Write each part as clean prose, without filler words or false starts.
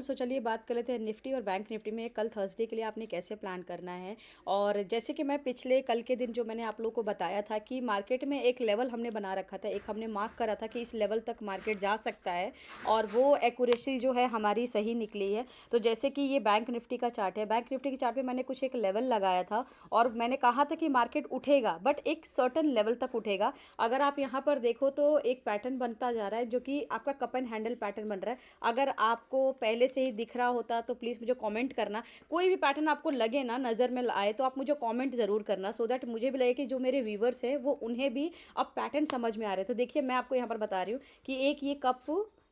सो चलिए बात कर लेते हैं निफ्टी और बैंक निफ्टी में कल थर्सडे के लिए आपने कैसे प्लान करना है। और जैसे कि मैं पिछले कल के दिन जो मैंने आप लोगों को बताया था कि मार्केट में एक लेवल हमने बना रखा था, एक हमने मार्क करा था कि इस लेवल तक मार्केट जा सकता है और वो एक्यूरेसी जो है हमारी सही निकली है। तो जैसे कि ये बैंक निफ्टी का चार्ट है, बैंक निफ्टी के चार्ट पे मैंने कुछ एक लेवल लगाया था और मैंने कहा था कि मार्केट उठेगा बट एक सर्टन लेवल तक उठेगा। अगर आप यहाँ पर देखो तो एक पैटर्न बनता जा रहा है जो कि आपका कप एंड हैंडल पैटर्न बन रहा है। अगर आपको पहले से ही दिख रहा होता तो प्लीज़ मुझे कमेंट करना। कोई भी पैटर्न आपको लगे ना, नज़र में आए, तो आप मुझे कमेंट ज़रूर करना सो दैट मुझे भी लगे कि जो मेरे व्यूवर्स हैं वो उन्हें भी अब पैटर्न समझ में आ रहे हैं। तो देखिए मैं आपको यहाँ पर बता रही हूँ कि एक ये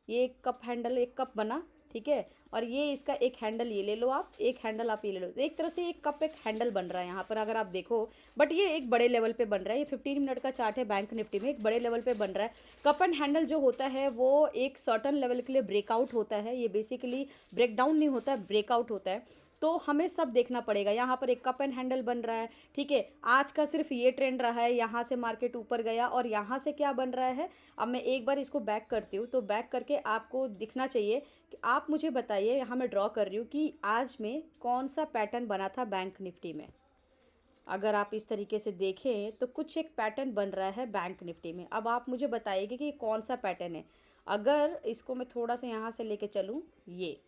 एक कप हैंडल, एक कप बना, ठीक है। और ये इसका एक हैंडल ये ले लो, आप एक हैंडल आप ये ले लो। एक तरह से एक कप एक हैंडल बन रहा है यहाँ पर अगर आप देखो, बट ये एक बड़े लेवल पे बन रहा है। ये 15 मिनट का चार्ट है बैंक निफ्टी में, एक बड़े लेवल पे बन रहा है। कप एंड हैंडल जो होता है वो एक सर्टन लेवल के लिए ब्रेकआउट होता है। ये बेसिकली ब्रेकडाउन नहीं होता है, ब्रेकआउट होता है। तो हमें सब देखना पड़ेगा। यहाँ पर एक कप एंड हैंडल बन रहा है, ठीक है। आज का सिर्फ ये ट्रेंड रहा है, यहाँ से मार्केट ऊपर गया और यहाँ से क्या बन रहा है। अब मैं एक बार इसको बैक करती हूँ तो बैक करके आपको दिखना चाहिए कि आप मुझे बताइए, यहाँ मैं ड्रॉ कर रही हूँ कि आज में कौन सा पैटर्न बना था बैंक निफ्टी में। अगर आप इस तरीके से देखें तो कुछ एक पैटर्न बन रहा है बैंक निफ्टी में। अब आप मुझे बताइएगा कि कौन सा पैटर्न है। अगर इसको मैं थोड़ा सा यहाँ से लेके चलूँ, ये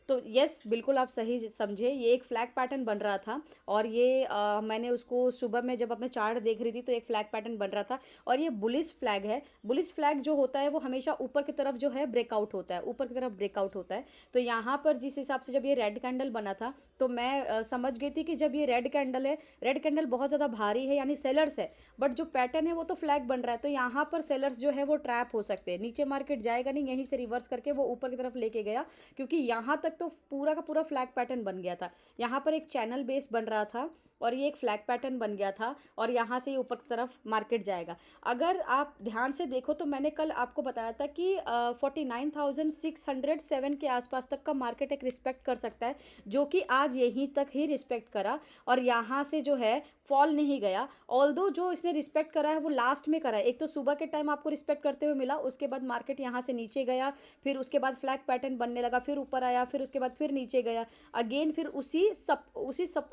तो यस बिल्कुल आप सही समझे, ये एक फ्लैग पैटर्न बन रहा था। और ये मैंने उसको सुबह में जब अपने चार्ट देख रही थी तो एक फ्लैग पैटर्न बन रहा था। और ये बुलिश फ्लैग है। बुलिश फ्लैग जो होता है वो हमेशा ऊपर की तरफ जो है ब्रेकआउट होता है, ऊपर की तरफ ब्रेकआउट होता है। तो यहाँ पर जिस हिसाब से जब ये रेड कैंडल बना था तो मैं समझ गई थी कि जब ये रेड कैंडल है, रेड कैंडल बहुत ज़्यादा भारी है यानी सेलर्स है। बट जो पैटर्न है वो तो फ्लैग बन रहा है, तो यहाँ पर सेलर्स जो है वो ट्रैप हो सकते हैं। नीचे मार्केट जाएगा नहीं, यहीं से रिवर्स करके वो ऊपर की तरफ लेके गया, क्योंकि यहाँ तक तो पूरा का पूरा फ्लैग पैटर्न बन गया था। यहाँ पर एक चैनल बेस बन रहा था और ये एक फ्लैग पैटर्न बन गया था और यहाँ से ये ऊपर की तरफ मार्केट जाएगा। अगर आप ध्यान से देखो तो मैंने कल आपको बताया था कि 49,607 के आसपास तक का मार्केट एक रिस्पेक्ट कर सकता है, जो कि आज यहीं तक ही रिस्पेक्ट करा और यहाँ से जो है फॉल नहीं गया। ऑल्दो जो इसने रिस्पेक्ट करा है वो लास्ट में करा है। एक तो सुबह के टाइम आपको रिस्पेक्ट करते हुए मिला, उसके बाद मार्केट यहाँ से नीचे गया, फिर उसके बाद फ्लैग पैटर्न बनने लगा, फिर ऊपर आया, फिर उसके बाद फिर नीचे गया अगेन, फिर उसी सब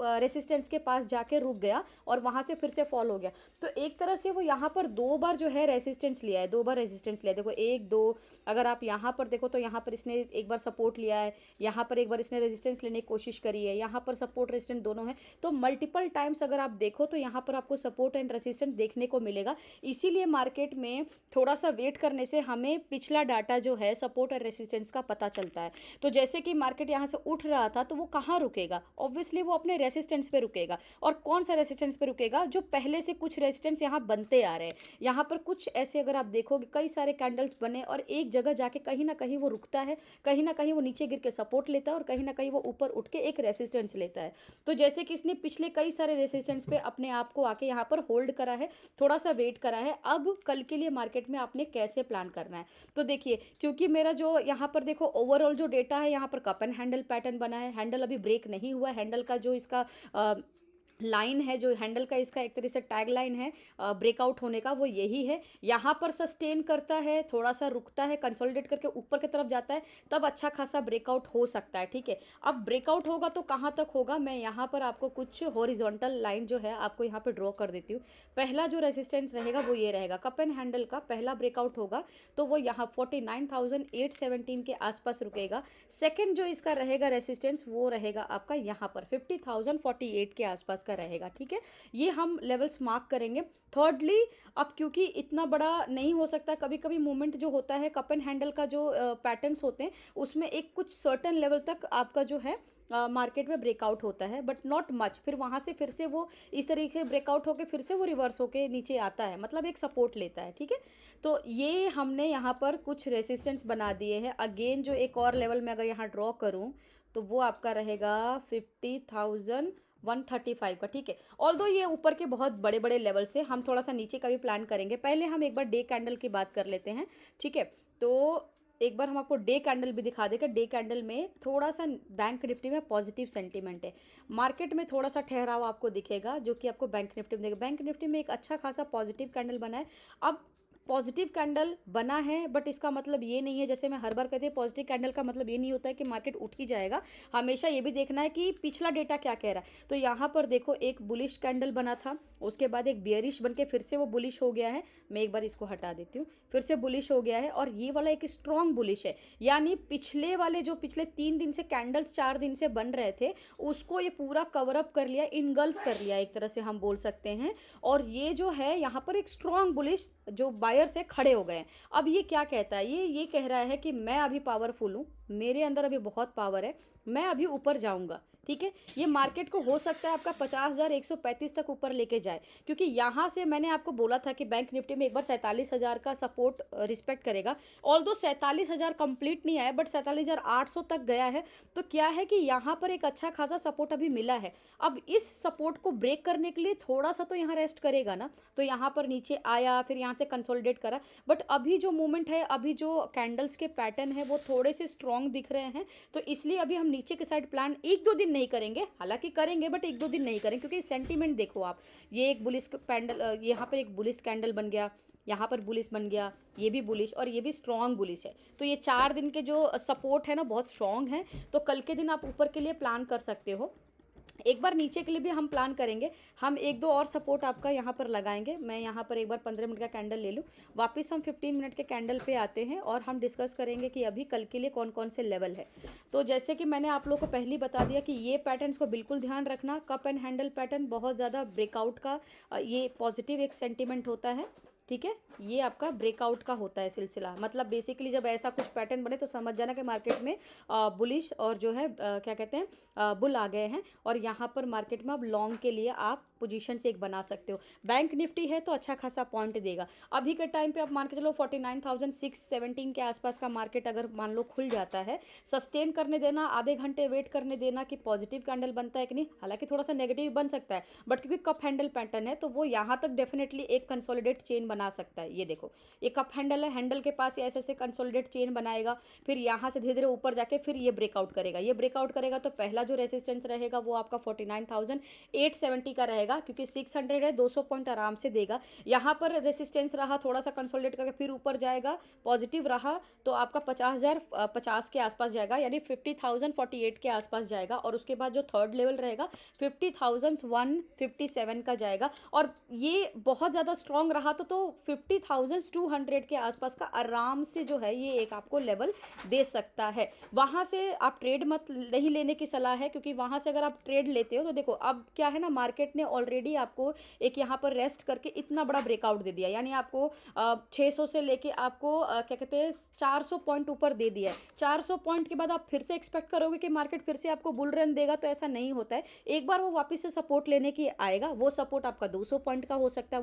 रेसिस्टेंस के पास जाके रुक गया और वहाँ से फिर से फॉल हो गया। तो एक तरह से वो यहाँ पर दो बार जो है रेसिस्टेंस लिया है, दो बार रेसिस्टेंस लिया है। देखो एक दो, अगर आप यहाँ पर देखो तो यहाँ पर इसने एक बार सपोर्ट लिया है, यहाँ पर एक बार इसने रेजिस्टेंस लेने की कोशिश करी है, यहाँ पर सपोर्ट रेजिस्टेंस दोनों है। तो मल्टीपल टाइम्स अगर आप देखो तो यहाँ पर आपको सपोर्ट एंड रेजिस्टेंस देखने को मिलेगा। इसीलिए मार्केट में थोड़ा सा वेट करने से हमें पिछला डाटा जो है सपोर्ट और रेजिस्टेंस का पता चलता है। तो जैसे कि मार्केट यहाँ से उठ रहा था तो वो कहाँ रुकेगा, ऑब्वियसली वो अपने रेजिस्टेंस पे रुकेगा। और कौन सा रेजिस्टेंस पे रुकेगा, जो पहले से कुछ रेजिस्टेंस यहाँ बनते आ रहे हैं। यहाँ पर कुछ ऐसे अगर आप देखोगे कई सारे कैंडल्स बने और एक जगह जाके कहीं ना कहीं वो रुकता है, कहीं ना कहीं वो नीचे गिर के सपोर्ट लेता है और कहीं ना कहीं वो ऊपर उठ के एक रेजिस्टेंस लेता है। तो जैसे कि इसने पिछले कई सारे रेजिस्टेंस पे अपने आप को आके यहाँ पर होल्ड करा है, थोड़ा सा वेट करा है। अब कल के लिए मार्केट में आपने कैसे प्लान करना है, तो देखिए, क्योंकि मेरा जो यहाँ पर देखो ओवरऑल जो डेटा है, यहाँ पर कप एंड हैंडल पैटर्न बना है, हैंडल अभी ब्रेक नहीं हुआ। हैंडल का जो इसका लाइन है, जो हैंडल का इसका एक तरह से टैग लाइन है ब्रेकआउट होने का, वो यही है। यहाँ पर सस्टेन करता है, थोड़ा सा रुकता है, कंसोलिडेट करके ऊपर की तरफ जाता है, तब अच्छा खासा ब्रेकआउट हो सकता है, ठीक है। अब ब्रेकआउट होगा तो कहाँ तक होगा, मैं यहाँ पर आपको कुछ हॉरिजॉन्टल लाइन जो है आपको यहाँ पर ड्रॉ कर देती हूँ। पहला जो रेसिस्टेंस रहेगा वो ये रहेगा, कप एंड हैंडल का पहला ब्रेकआउट होगा तो वो यहाँ 49,817 के आसपास रुकेगा। सेकेंड जो इसका रहेगा रेसिस्टेंस वो रहेगा आपका यहाँ पर 50,048 के आसपास रहेगा, ठीक है। ये हम लेवल्स मार्क करेंगे। थर्डली, अब क्योंकि इतना बड़ा नहीं हो सकता, कभी कभी मूवमेंट जो होता है कप एंड हैंडल का जो पैटर्न्स होते हैं उसमें एक कुछ सर्टेन लेवल तक आपका जो है मार्केट में ब्रेकआउट होता है, बट नॉट मच। फिर वहाँ से फिर से वो इस तरीके ब्रेकआउट होकर फिर से वो रिवर्स होकर नीचे आता है, मतलब एक सपोर्ट लेता है, ठीक है। तो ये हमने यहाँ पर कुछ रेसिस्टेंस बना दिए हैं। अगेन जो एक और लेवल में अगर यहाँ ड्रॉ करूँ तो वो आपका रहेगा 50,135 का, ठीक है। ऑल्दो ये ऊपर के बहुत बड़े बड़े लेवल से, हम थोड़ा सा नीचे का भी प्लान करेंगे। पहले हम एक बार डे कैंडल की बात कर लेते हैं, ठीक है। तो एक बार हम आपको डे कैंडल भी दिखा देंगे। डे कैंडल में थोड़ा सा बैंक निफ्टी में पॉजिटिव सेंटीमेंट है, मार्केट में थोड़ा सा ठहराव आपको दिखेगा, जो कि आपको बैंक निफ्टी में देगा। बैंक निफ्टी में एक अच्छा खासा पॉजिटिव कैंडल बना है। अब पॉजिटिव कैंडल बना है, बट इसका मतलब ये नहीं है, जैसे मैं हर बार कहती हूँ, पॉजिटिव कैंडल का मतलब ये नहीं होता है कि मार्केट उठ ही जाएगा। हमेशा ये भी देखना है कि पिछला डेटा क्या कह रहा है। तो यहाँ पर देखो एक बुलिश कैंडल बना था, उसके बाद एक बियरिश बन के फिर से वो बुलिश हो गया है। मैं एक बार इसको हटा देती हूँ, फिर से बुलिश हो गया है, और ये वाला एक स्ट्रॉन्ग बुलिश है। यानी पिछले वाले जो पिछले 3 दिन से कैंडल्स 4 दिन से बन रहे थे, उसको ये पूरा कवर अप कर लिया, इनगल्फ कर लिया, एक तरह से हम बोल सकते हैं। और ये जो है यहाँ पर एक स्ट्रॉन्ग बुलिश जो बायर्स है खड़े हो गए हैं। अब ये क्या कहता है, ये कह रहा है कि मैं अभी पावरफुल हूँ, मेरे अंदर अभी बहुत पावर है, मैं अभी ऊपर जाऊंगा। ठीक है, ये मार्केट को हो सकता है आपका 50,135 तक ऊपर लेके जाए, क्योंकि यहाँ से मैंने आपको बोला था कि बैंक निफ्टी में एक बार 47,000 का सपोर्ट रिस्पेक्ट करेगा। ऑल्दो 47,000 कंप्लीट नहीं आया, बट 47,800 तक गया है। तो क्या है कि यहाँ पर एक अच्छा खासा सपोर्ट अभी मिला है। अब इस सपोर्ट को ब्रेक करने के लिए थोड़ा सा तो यहाँ रेस्ट करेगा ना, तो यहाँ पर नीचे आया, फिर यहाँ से कंसोलिडेट करा। बट अभी जो मूवमेंट है, अभी जो कैंडल्स के पैटर्न है वो थोड़े से स्ट्रॉन्ग दिख रहे हैं, तो इसलिए अभी हम नीचे के साइड प्लान 1-2 दिन नहीं करेंगे, हालांकि करेंगे बट 1-2 दिन नहीं करेंगे, क्योंकि सेंटीमेंट देखो आप, ये एक बुलिश कैंडल, यहाँ पर एक बुलिश कैंडल बन गया, यहाँ पर बुलिश बन गया, ये भी बुलिश और ये भी स्ट्रॉन्ग बुलिश है। तो ये 4 दिन के जो सपोर्ट है ना बहुत स्ट्रॉन्ग है, तो कल के दिन आप ऊपर के लिए प्लान कर सकते हो। एक बार नीचे के लिए भी हम प्लान करेंगे, हम 1-2 और सपोर्ट आपका यहाँ पर लगाएंगे। मैं यहाँ पर एक बार 15 मिनट का कैंडल ले लूँ, वापस हम 15 मिनट के कैंडल पे आते हैं और हम डिस्कस करेंगे कि अभी कल के लिए कौन कौन से लेवल है। तो जैसे कि मैंने आप लोगों को पहले ही बता दिया कि ये पैटर्न्स को बिल्कुल ध्यान रखना, कप एंड हैंडल पैटर्न बहुत ज़्यादा ब्रेकआउट का ये पॉजिटिव एक सेंटिमेंट होता है। ठीक है, ये आपका ब्रेकआउट का होता है सिलसिला, मतलब बेसिकली जब ऐसा कुछ पैटर्न बने तो समझ जाना कि मार्केट में बुलिश और जो है क्या कहते हैं बुल आ गए हैं, और यहाँ पर मार्केट में अब लॉन्ग के लिए आप पोजीशन से एक बना सकते हो। बैंक निफ्टी है तो अच्छा खासा पॉइंट देगा। अभी के टाइम पे आप मान के चलो 49,617 के आसपास का मार्केट अगर मान लो खुल जाता है, सस्टेन करने देना, आधे घंटे वेट करने देना कि पॉजिटिव कैंडल बनता है कि नहीं। हालांकि थोड़ा सा नेगेटिव बन सकता है, बट क्योंकि कप हैंडल पैटर्न है तो वो यहाँ तक डेफिनेटली एक कंसोलिडेट चेन बना सकता है। ये देखो, ये कप हैंडल है, हैंडल के पास ऐसे ऐसे कंसोलिडेट चेन बनाएगा, फिर यहाँ से धीरे धीरे ऊपर जाके फिर ये ब्रेकआउट करेगा। ये ब्रेकआउट करेगा तो पहला जो रेसिस्टेंस रहेगा वो आपका 49,870 का रहेगा, क्योंकि 600 है, 200 पॉइंट आराम से देगा। यहाँ पर रेसिस्टेंस रहा, थोड़ा सा कंसोलिडेट करके फिर ऊपर जाएगा, पॉजिटिव रहा तो आपका 50,050 के आसपास जाएगा, यानी 50,048 के आसपास जाएगा। और उसके बाद जो थर्ड लेवल रहेगा 50,157 का जाएगा, और ये बहुत ज़्यादा स्ट्रॉन्ग रहा तो 50,200 के आसपास का आराम से जो है ये एक आपको लेवल दे सकता है। वहाँ से आप ट्रेड मत नहीं लेने की सलाह है, क्योंकि वहाँ से अगर आप ट्रेड लेते हो तो देखो अब क्या है ना, मार्केट ने ऑलरेडी आपको एक यहाँ पर रेस्ट करके इतना बड़ा ब्रेकआउट दे दिया, यानी आपको 600 से लेके आपको क्या कहते हैं 400 पॉइंट ऊपर दे दिया है। 400 पॉइंट के बाद आप फिर से एक्सपेक्ट करोगे कि मार्केट फिर से आपको बुल रन देगा, तो ऐसा नहीं होता है। एक बार वो वापस से सपोर्ट लेने की आएगा, वो सपोर्ट आपका 200 पॉइंट का हो सकता है,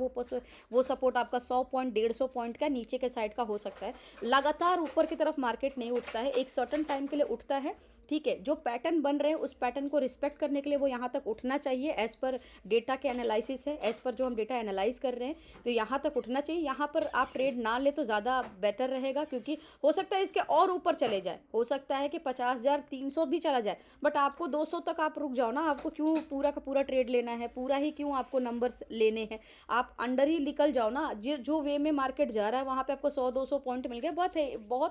वो सपोर्ट आपका 100 पॉइंट 150 पॉइंट का नीचे के साइड का हो सकता है। लगातार ऊपर की तरफ मार्केट नहीं उठता है, एक सर्टेन टाइम के लिए उठता है। ठीक है, जो पैटर्न बन रहे हैं उस पैटर्न को रिस्पेक्ट करने के लिए वो यहाँ तक उठना चाहिए, एज पर डेटा के एनालिसिस है, एज पर जो हम डेटा एनालाइज कर रहे हैं, तो यहाँ तक उठना चाहिए। यहाँ पर आप ट्रेड ना ले तो ज़्यादा बेटर रहेगा, क्योंकि हो सकता है इसके और ऊपर चले जाए, हो सकता है कि 50,300 भी चला जाए, बट आपको 200 तक आप रुक जाओ ना। आपको क्यों पूरा का पूरा ट्रेड लेना है, पूरा ही क्यों आपको नंबर्स लेने हैं, आप अंडर ही निकल जाओ ना। जो वे में मार्केट जा रहा है वहाँ पे आपको 100-200 पॉइंट मिल गए, बहुत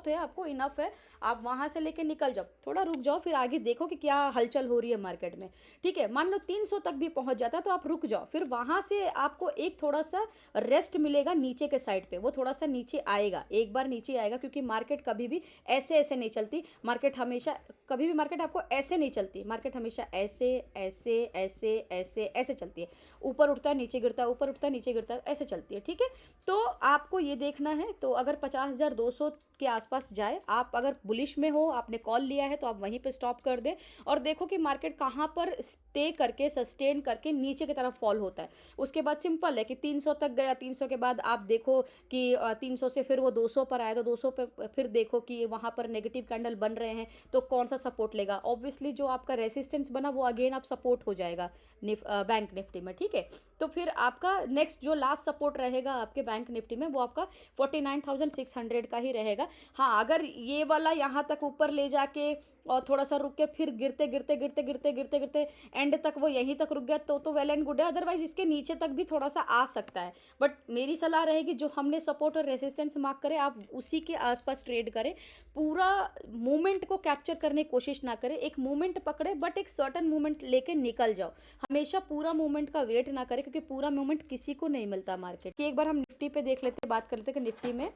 है, आपको इनफ है, आप वहाँ से लेके निकल जाओ, थोड़ा रुक जाओ, फिर आगे देखो कि क्या हलचल हो रही है मार्केट में। ठीक है, मान लो 300 तक भी पहुंच जाता है तो आप रुक जाओ, फिर वहां से आपको एक थोड़ा सा रेस्ट मिलेगा नीचे के साइड पे, वो थोड़ा सा नीचे आएगा, एक बार नीचे आएगा, क्योंकि मार्केट कभी भी ऐसे ऐसे नहीं चलती। मार्केट हमेशा कभी भी मार्केट आपको ऐसे नहीं चलती, मार्केट हमेशा ऐसे ऐसे ऐसे ऐसे ऐसे चलती है, ऊपर उठता है नीचे गिरता है, ऊपर उठता है नीचे गिरता है, ऐसे चलती है। ठीक है, तो आपको ये देखना है। तो अगर 50,200 के आसपास जाए, आप अगर बुलिश में हो, आपने कॉल लिया है, तो आप वहीं पे स्टॉप कर दें और देखो कि मार्केट कहाँ पर स्टे करके सस्टेन करके नीचे की तरफ फॉल होता है। उसके बाद सिंपल है कि 300 तक गया, 300 के बाद आप देखो कि 300 से फिर वो 200 पर आया, तो 200 पे फिर देखो कि वहाँ पर नेगेटिव कैंडल बन रहे हैं तो कौन सा सपोर्ट लेगा। ऑब्वियसली जो आपका रेसिस्टेंस बना वो अगेन आप सपोर्ट हो जाएगा बैंक निफ्टी में। ठीक है, तो फिर आपका नेक्स्ट जो लास्ट सपोर्ट रहेगा आपके बैंक निफ्टी में वो आपका 49,600 का ही रहेगा। हाँ, अगर ये वाला यहाँ तक ऊपर ले जाके और थोड़ा सा रुक के फिर गिरते गिरते गिरते गिरते गिरते गिरते एंड तक वो यहीं तक रुक गया तो वेल एंड गुड है, अदरवाइज इसके नीचे तक भी थोड़ा सा आ सकता है। बट मेरी सलाह रहेगी जो हमने सपोर्ट और रेसिस्टेंस मार्क करे आप उसी के आसपास ट्रेड करें। पूरा मूवमेंट को कैप्चर करने की कोशिश ना करें, एक मूवमेंट पकड़े बट एक सर्टन मूवमेंट लेके निकल जाओ। हमेशा पूरा मूवमेंट का वेट ना करें क्योंकि पूरा मूवमेंट किसी को नहीं मिलता मार्केट की। एक बार हम निफ्टी पे देख लेते हैं, बात कर लेते हैं कि निफ्टी में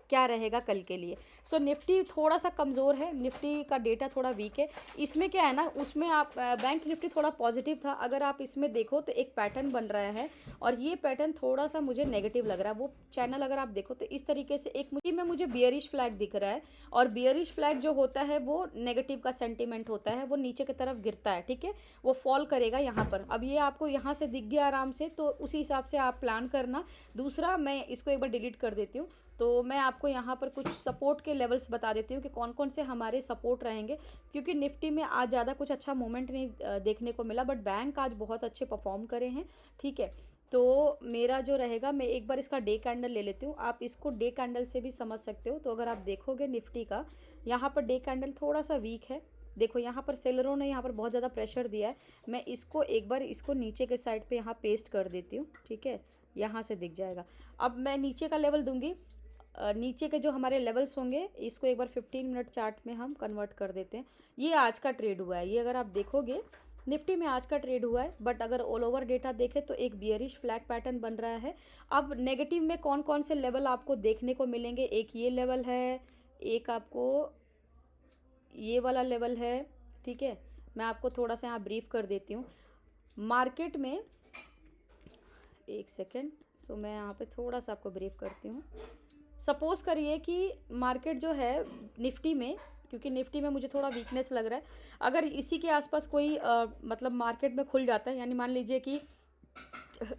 क्या रहेगा कल के लिए। सो निफ्टी थोड़ा सा कमज़ोर है, निफ्टी का डेटा थोड़ा वीक है। इसमें क्या है ना, उसमें आप बैंक निफ्टी थोड़ा पॉजिटिव था, अगर आप इसमें देखो तो एक पैटर्न बन रहा है और ये पैटर्न थोड़ा सा मुझे नेगेटिव लग रहा है। वो चैनल अगर आप देखो तो इस तरीके से एक मुझे बियरिश फ्लैग दिख रहा है और बियरिश फ्लैग जो होता है वो नेगेटिव का सेंटीमेंट होता है, वो नीचे की तरफ गिरता है, ठीक है, वो फॉल करेगा यहाँ पर। अब ये आपको यहाँ से दिख गया आराम से, तो उसी हिसाब से आप प्लान करना। दूसरा, मैं इसको एक बार डिलीट कर देती हूँ, तो मैं आपको यहाँ पर कुछ सपोर्ट के लेवल्स बता देती हूँ कि कौन कौन से हमारे सपोर्ट रहेंगे। क्योंकि निफ्टी में आज ज़्यादा कुछ अच्छा मूवमेंट नहीं देखने को मिला, बट बैंक आज बहुत अच्छे परफॉर्म करे हैं, ठीक है। तो मेरा जो रहेगा, मैं एक बार इसका डे कैंडल ले लेती हूँ, आप इसको डे कैंडल से भी समझ सकते हो। तो अगर आप देखोगे निफ्टी का यहाँ पर डे कैंडल थोड़ा सा वीक है, देखो यहाँ पर सेलरों ने यहाँ पर बहुत ज़्यादा प्रेशर दिया है। मैं इसको एक बार इसको नीचे के साइड पे यहाँ पेस्ट कर देती हूँ, ठीक है, यहाँ से दिख जाएगा। अब मैं नीचे का लेवल दूंगी, नीचे के जो हमारे लेवल्स होंगे इसको एक बार 15 मिनट चार्ट में हम कन्वर्ट कर देते हैं। ये आज का ट्रेड हुआ है, ये अगर आप देखोगे निफ्टी में आज का ट्रेड हुआ है, बट अगर ऑल ओवर डेटा देखें तो एक बियरिश फ्लैग पैटर्न बन रहा है। अब नेगेटिव में कौन कौन से लेवल आपको देखने को मिलेंगे, एक ये लेवल है, एक आपको ये वाला लेवल है, ठीक है। मैं आपको थोड़ा सा यहाँ ब्रीफ कर देती हूँ मार्केट में, एक सेकेंड। सो मैं यहाँ पे थोड़ा सा आपको ब्रीफ करती हूँ। सपोज़ करिए कि मार्केट जो है निफ्टी में, क्योंकि निफ्टी में मुझे थोड़ा वीकनेस लग रहा है, अगर इसी के आसपास कोई मतलब मार्केट में खुल जाता है, यानी मान लीजिए कि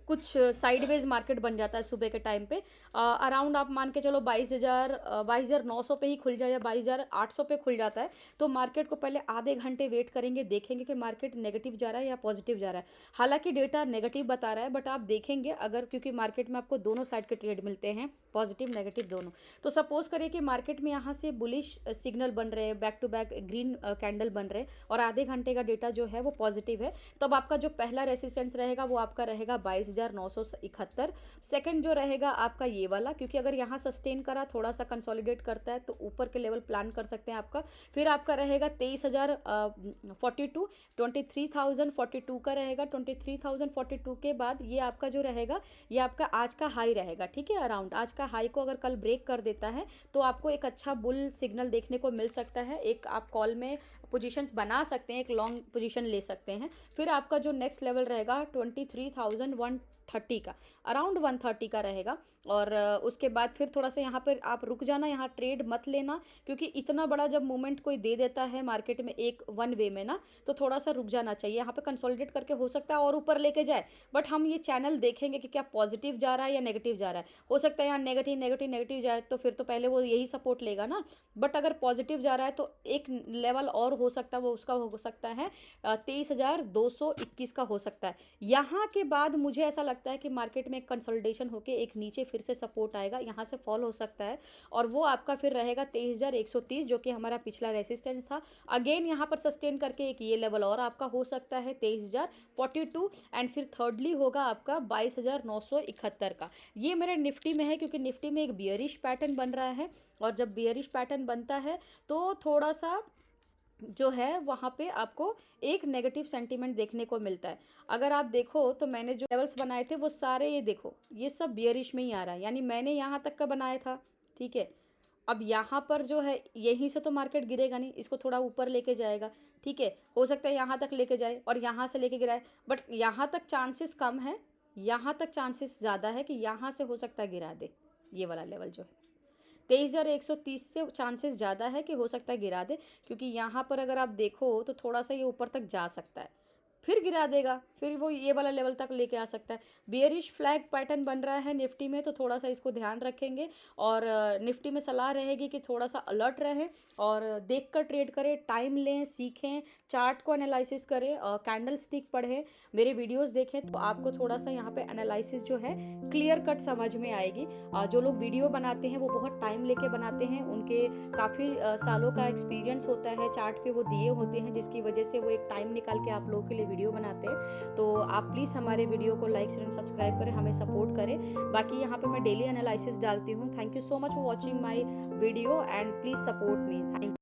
कुछ साइडवेज मार्केट बन जाता है सुबह के टाइम पे, अराउंड आप मान के चलो 22,900 पे ही खुल जाए या 22,800 पे खुल जाता है, तो मार्केट को पहले आधे घंटे वेट करेंगे, देखेंगे कि मार्केट नेगेटिव जा रहा है या पॉजिटिव जा रहा है। हालांकि डेटा नेगेटिव बता रहा है, बट आप देखेंगे अगर, क्योंकि मार्केट में आपको दोनों साइड के ट्रेड मिलते हैं, पॉजिटिव नेगेटिव दोनों। तो सपोज करिए कि मार्केट में यहाँ से बुलिश सिग्नल बन रहे हैं, back to back green candle बन रहे हैं और आधे घंटे का डेटा जो है वो पॉजिटिव है, तब आपका जो पहला रेसिस्टेंस रहेगा वो आपका रहेगा 22,971। सेकंड जो रहेगा आपका ये वाला, क्योंकि अगर यहाँ सस्टेन करा, थोड़ा सा कंसोलिडेट करता है तो ऊपर के लेवल प्लान कर सकते हैं आपका। फिर आपका रहेगा 23,042, 23,042 का रहेगा। 23,042 के बाद ये आपका जो रहेगा ये आपका आज का हाई रहेगा, ठीक है। अराउंड आज का हाई को अगर कल ब्रेक कर देता है तो आपको एक अच्छा बुल सिग्नल देखने को मिल सकता है, एक आप कॉल में पोजीशंस बना सकते हैं, एक लॉन्ग पोजीशन ले सकते हैं। फिर आपका जो नेक्स्ट लेवल रहेगा 23,130 का, अराउंड 130 का रहेगा। और उसके बाद फिर थोड़ा सा यहाँ पर आप रुक जाना, यहाँ ट्रेड मत लेना, क्योंकि इतना बड़ा जब मूवमेंट कोई दे देता है मार्केट में एक वन वे में ना, तो थोड़ा सा रुक जाना चाहिए। यहाँ पे कंसोलिडेट करके हो सकता है और ऊपर लेके जाए, बट हम ये चैनल देखेंगे कि क्या पॉजिटिव जा रहा है या नेगेटिव जा रहा है। हो सकता है यहाँ नेगेटिव नेगेटिव नेगेटिव जाए तो फिर तो पहले वो यही सपोर्ट लेगा ना, बट अगर पॉजिटिव जा रहा है तो एक लेवल और हो सकता है, वो उसका हो सकता है 23,221 का हो सकता है। यहाँ के बाद मुझे ऐसा लगता है कि मार्केट में कंसोलिडेशन होकर एक नीचे फिर से सपोर्ट आएगा, यहाँ से फॉल हो सकता है और वो आपका फिर रहेगा 23,130, जो कि हमारा पिछला रेसिस्टेंस था। अगेन यहाँ पर सस्टेन करके एक ये लेवल और आपका हो सकता है 23,042 एंड फिर थर्डली होगा आपका 22,971 का। ये मेरे निफ्टी में है, क्योंकि निफ्टी में एक बियरिश पैटर्न बन रहा है और जब बियरिश पैटर्न बनता है तो थोड़ा सा जो है वहाँ पे आपको एक नेगेटिव सेंटीमेंट देखने को मिलता है। अगर आप देखो तो मैंने जो लेवल्स बनाए थे वो सारे, ये देखो ये सब बियरिश में ही आ रहा है, यानी मैंने यहाँ तक का बनाया था, ठीक है। अब यहाँ पर जो है यहीं से तो मार्केट गिरेगा नहीं, इसको थोड़ा ऊपर लेके जाएगा, ठीक है। हो सकता है यहाँ तक लेके जाए और यहाँ से लेके गिराए, बट यहाँ तक चांसेस कम है, यहाँ तक चांसेस ज़्यादा है कि यहाँ से हो सकता है गिरा दे। ये वाला लेवल जो है 23,130 से चांसेस ज़्यादा है कि हो सकता है गिरा दे, क्योंकि यहाँ पर अगर आप देखो तो थोड़ा सा ये ऊपर तक जा सकता है। फिर गिरा देगा, फिर वो ये वाला लेवल तक लेके आ सकता है। बेयरिश फ्लैग पैटर्न बन रहा है निफ्टी में, तो थोड़ा सा इसको ध्यान रखेंगे। और निफ्टी में सलाह रहेगी कि थोड़ा सा अलर्ट रहें और देख कर ट्रेड करें, टाइम लें, सीखें, चार्ट को एनालिसिस करें, कैंडल स्टिक पढ़ें, मेरे वीडियोस देखें, तो आपको थोड़ा सा यहाँ पे एनालिसिस जो है क्लियर कट समझ में आएगी। जो लोग वीडियो बनाते हैं वो बहुत टाइम लेके बनाते हैं, उनके काफ़ी सालों का एक्सपीरियंस होता है, चार्ट पे वो दिए होते हैं, जिसकी वजह से वो एक टाइम निकाल के आप लोगों के लिए वीडियो बनाते हैं। तो आप प्लीज़ हमारे वीडियो को लाइक शेयर एंड सब्सक्राइब करें, हमें सपोर्ट करें। बाकी यहाँ पे मैं डेली एनालिसिस डालती हूँ। Thank you so much for watching my video and please support me. Thank